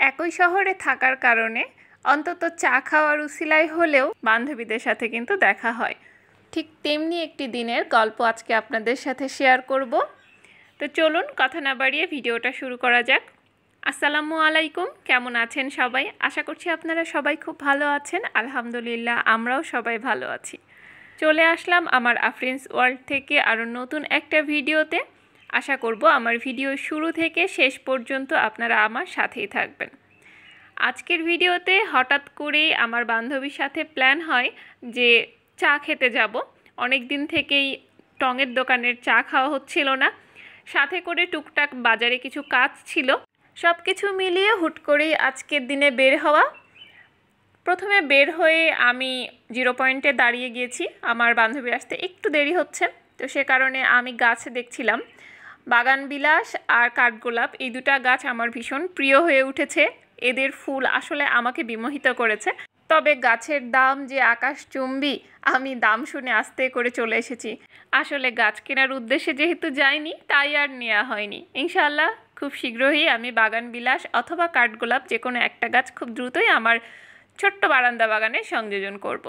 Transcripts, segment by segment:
একই শহরে থাকার কারণে অন্তত চা খাওয়ার উছিলায় হলেও বান্ধবীদের সাথে কিন্তু দেখা হয়। ঠিক তেমনি একটি দিনের গল্প আজকে আপনাদের সাথে শেয়ার করব। তো চলুন কথা না বাড়িয়ে ভিডিওটা শুরু করা যাক। আসসালামু আলাইকুম, কেমন আছেন সবাই? আশা করছি আপনারা সবাই খুব ভালো আছেন। আলহামদুলিল্লাহ, আমরাও সবাই ভালো আছি। চলে আসলাম আমার আফরিনস ওয়ার্ল্ড থেকে আরও নতুন একটা ভিডিওতে। আশা করব আমার ভিডিও শুরু থেকে শেষ পর্যন্ত আপনারা আমার সাথেই থাকবেন। আজকের ভিডিওতে হঠাৎ করেই আমার বান্ধবীর সাথে প্ল্যান হয় যে চা খেতে যাব। অনেক দিন থেকেই টঙের দোকানের চা খাওয়া হচ্ছিল না, সাথে করে টুকটাক বাজারে কিছু কাজ ছিল। সব কিছু মিলিয়ে হুট করেই আজকের দিনে বের হওয়া। প্রথমে বের হয়ে আমি 0 পয়েন্টে দাঁড়িয়ে গিয়েছি। আমার বান্ধবী আসতে একটু দেরি হচ্ছে, তো সে কারণে আমি গাছ দেখছিলাম। বাগান বিলাস আর কাঠগোলাপ, এই দুটা গাছ আমার ভীষণ প্রিয় হয়ে উঠেছে। এদের ফুল আসলে আমাকে বিমোহিত করেছে। তবে গাছের দাম যে আকাশচুম্বী, আমি দাম শুনে আস্তে করে চলে এসেছি। আসলে গাছ কেনার উদ্দেশ্যে যেহেতু যাইনি, তাই আর নেওয়া হয়নি। ইনশাআল্লাহ খুব শীঘ্রই আমি বাগান বিলাস অথবা কাঠগোলাপ যে কোনো একটা গাছ খুব দ্রুতই আমার ছোট্ট বারান্দা বাগানে সংযোজন করব।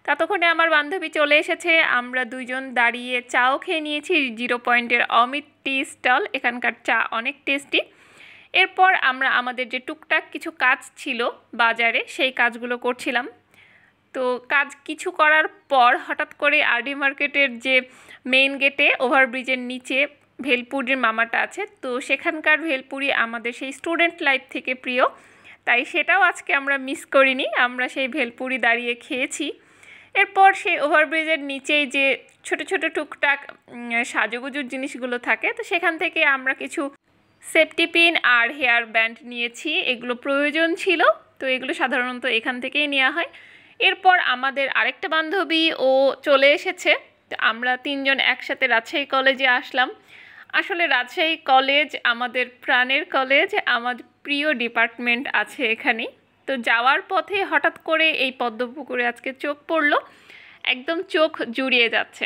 ততক্ষণে আমার বান্ধবী চলে এসেছে। আমরা দুইজন দাঁড়িয়ে চাও খেয়ে নিয়েছি 0 পয়েন্টের অমিত টি স্টল। এখানকার চা অনেক টেস্টি। এরপর আমরা আমাদের যে টুকটাক কিছু কাজ ছিল বাজারে, সেই কাজগুলো করছিলাম। তো কাজ কিছু করার পর হঠাৎ করে আরডি মার্কেটের যে মেইন গেটে ওভারব্রিজের নিচে ভেলপুরির মামাটা আছে, তো সেখানকার ভেলপুরি আমাদের সেই স্টুডেন্ট লাইফ থেকে প্রিয়, তাই সেটাও আজকে আমরা মিস করিনি। আমরা সেই ভেলপুরি দাঁড়িয়ে খেয়েছি। এরপর সেই ওভারব্রিজের নিচেই যে ছোট ছোট টুকটাক সাজুগুজুর জিনিসগুলো থাকে, তো সেখান থেকে আমরা কিছু সেফটি পিন আর হেয়ার ব্যান্ড নিয়েছি। এগুলো প্রয়োজন ছিল, তো এগুলো সাধারণত এখান থেকেই নেওয়া হয়। এরপর আমাদের আরেকটা বান্ধবী ও চলে এসেছে। তো আমরা তিনজন একসাথে রাজশাহী কলেজে আসলাম। আসলে রাজশাহী কলেজ আমাদের প্রাণের কলেজ, আমার প্রিয় ডিপার্টমেন্ট আছে এখানে। তো যাওয়ার পথে হঠাৎ করে এই পদ্মপুকুরে আজকে চোখ পড়লো, একদম চোখ জুড়িয়ে যাচ্ছে।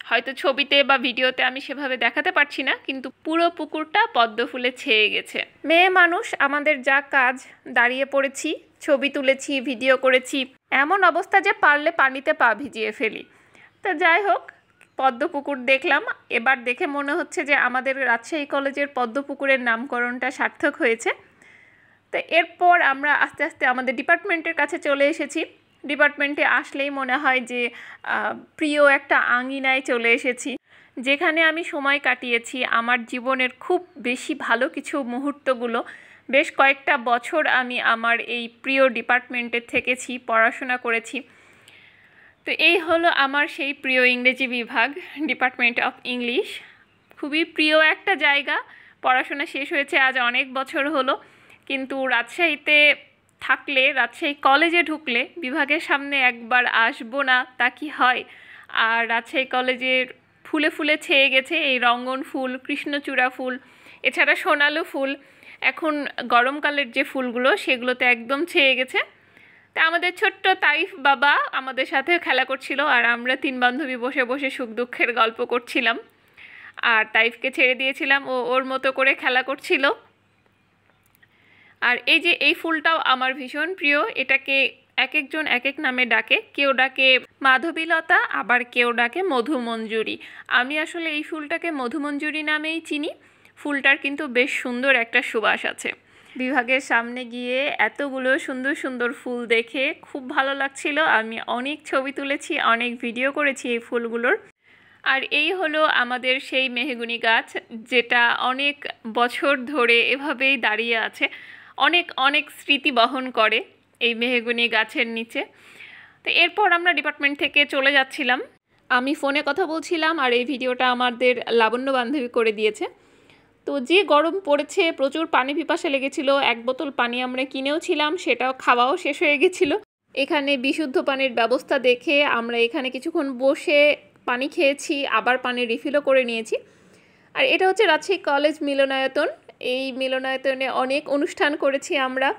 হয়তো ছবিতে বা ভিডিওতে আমি সেভাবে দেখাতে পারছি না, কিন্তু পুরো পুকুরটা পদ্ম ফুলে ছেয়ে গেছে। মেয়ে মানুষ, আমাদের যা কাজ, দাঁড়িয়ে পড়েছি, ছবি তুলেছি, ভিডিও করেছি, এমন অবস্থা যে পারলে পানিতে পা ভিজিয়ে ফেলি। তো যাই হোক, পদ্মপুকুর দেখলাম। এবার দেখে মনে হচ্ছে যে আমাদের রাজশাহী কলেজের পদ্মপুকুরের নামকরণটা সার্থক হয়েছে। তো এরপর আমরা আস্তে আস্তে আমাদের ডিপার্টমেন্টের কাছে চলে এসেছি। ডিপার্টমেন্টে আসলেই মনে হয় যে প্রিয় একটা আঙিনায় চলে এসেছি, যেখানে আমি সময় কাটিয়েছি আমার জীবনের খুব বেশি ভালো কিছু মুহূর্তগুলো। বেশ কয়েকটা বছর আমি আমার এই প্রিয় ডিপার্টমেন্টে থেকেছি, পড়াশোনা করেছি। তো এই হলো আমার সেই প্রিয় ইংরেজি বিভাগ, ডিপার্টমেন্ট অফ ইংলিশ। খুবই প্রিয় একটা জায়গা। পড়াশোনা শেষ হয়েছে আজ অনেক বছর হলো, কিন্তু রাজশাহীতে থাকলে, রাজশাহী কলেজে ঢুকলে বিভাগের সামনে একবার আসবো না তা কি হয়? আর রাজশাহী কলেজের ফুলে ফুলে ছেয়ে গেছে এই রঙ্গন ফুল, কৃষ্ণচূড়া ফুল, এছাড়া সোনালু ফুল। এখন গরমকালের যে ফুলগুলো সেগুলোতে একদম ছেয়ে গেছে। তা আমাদের ছোট্ট তাইফ বাবা আমাদের সাথে খেলা করছিল, আর আমরা 3 বান্ধবী বসে বসে সুখ দুঃখের গল্প করছিলাম। আর তাইফকে ছেড়ে দিয়েছিলাম, ও ওর মতো করে খেলা করছিল। আর এই যে এই ফুলটাও আমার ভীষণ প্রিয়। এটাকে এক একজন এক এক নামে ডাকে। কেউ ডাকে মাধবীলতা, আবার কেউ ডাকে মধুমঞ্জুরি। আমি আসলে এই ফুলটাকে মধুমঞ্জুরি নামেই চিনি। ফুলটার কিন্তু বেশ সুন্দর একটা সুবাস আছে। বিভাগের সামনে গিয়ে এতগুলো সুন্দর সুন্দর ফুল দেখে খুব ভালো লাগছিল। আমি অনেক ছবি তুলেছি, অনেক ভিডিও করেছি এই ফুলগুলোর। আর এই হলো আমাদের সেই মেহগনি গাছ, যেটা অনেক বছর ধরে এভাবেই দাঁড়িয়ে আছে। অনেক অনেক স্মৃতি বহন করে এই মেহগনি গাছের নিচে। তো এরপর আমরা ডিপার্টমেন্ট থেকে চলে যাচ্ছিলাম। আমি ফোনে কথা বলছিলাম, আর এই ভিডিওটা আমাদের লাবণ্য বান্ধবী করে দিয়েছে। তো যে গরম পড়েছে, প্রচুর পানি পিপাসা লেগেছিল। 1 বোতল পানি আমরা কিনেও ছিলাম, সেটাও খাওয়াও শেষ হয়ে গেছিলো। এখানে বিশুদ্ধ পানির ব্যবস্থা দেখে আমরা এখানে কিছুক্ষণ বসে পানি খেয়েছি, আবার পানি রিফিলও করে নিয়েছি। আর এটা হচ্ছে রাজশাহী কলেজ মিলনায়তন। এই মিলনায়তনে অনেক অনুষ্ঠান করেছি আমরা।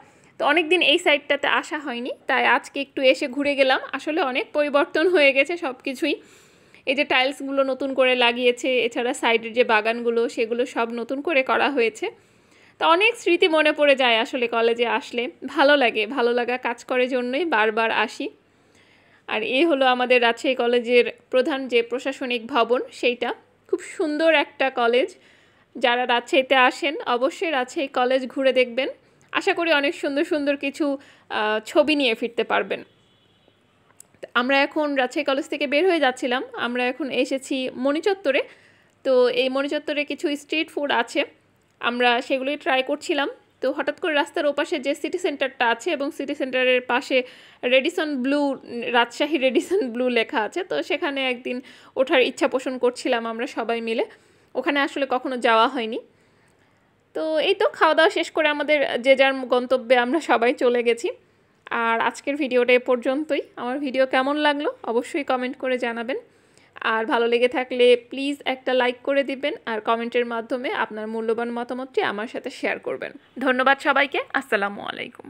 তো অনেক দিন এই সাইডটাতে আসা হয়নি, তাই আজকে একটু এসে ঘুরে গেলাম। আসলে অনেক পরিবর্তন হয়ে গেছে সব কিছুই। এই যে টাইলসগুলো নতুন করে লাগিয়েছে, এছাড়া সাইডের যে বাগানগুলো সেগুলো সব নতুন করে করা হয়েছে। তো তো অনেক স্মৃতি মনে পড়ে যায় আসলে কলেজে আসলে, ভালো লাগে, ভালো লাগা কাজ করে জন্যই বারবার আসি। আর এই হলো আমাদের রাজশাহী কলেজের প্রধান যে প্রশাসনিক ভবন, সেইটা খুব সুন্দর একটা কলেজ। যারা রাজশাহীতে আসেন অবশ্যই রাজশাহী কলেজ ঘুরে দেখবেন, আশা করি অনেক সুন্দর সুন্দর কিছু ছবি নিয়ে ফিরতে পারবেন। আমরা এখন রাজশাহী কলেজ থেকে বের হয়ে যাচ্ছিলাম, আমরা এখন এসেছি মণিচত্বরে। তো এই মণিচত্বরে কিছু স্ট্রিট ফুড আছে, আমরা সেগুলোই ট্রাই করছিলাম। তো হঠাৎ করে রাস্তার ওপাশে যে সিটি সেন্টারটা আছে এবং সিটি সেন্টারের পাশে Radisson blue, Rajshahi Radisson blue লেখা আছে, তো সেখানে একদিন ওঠার ইচ্ছা পোষণ করছিলাম আমরা সবাই মিলে। ওখানে আসলে কখনো যাওয়া হয়নি। তো এই তো খাওয়া দাওয়া শেষ করে আমাদের যে যার গন্তব্যে আমরা সবাই চলে গেছি। আর আজকের ভিডিওটা এ পর্যন্তই। আমার ভিডিও কেমন লাগলো অবশ্যই কমেন্ট করে জানাবেন, আর ভালো লেগে থাকলে প্লিজ একটা লাইক করে দিবেন, আর কমেন্টের মাধ্যমে আপনার মূল্যবান মতামতটি আমার সাথে শেয়ার করবেন। ধন্যবাদ সবাইকে, আসসালামু আলাইকুম।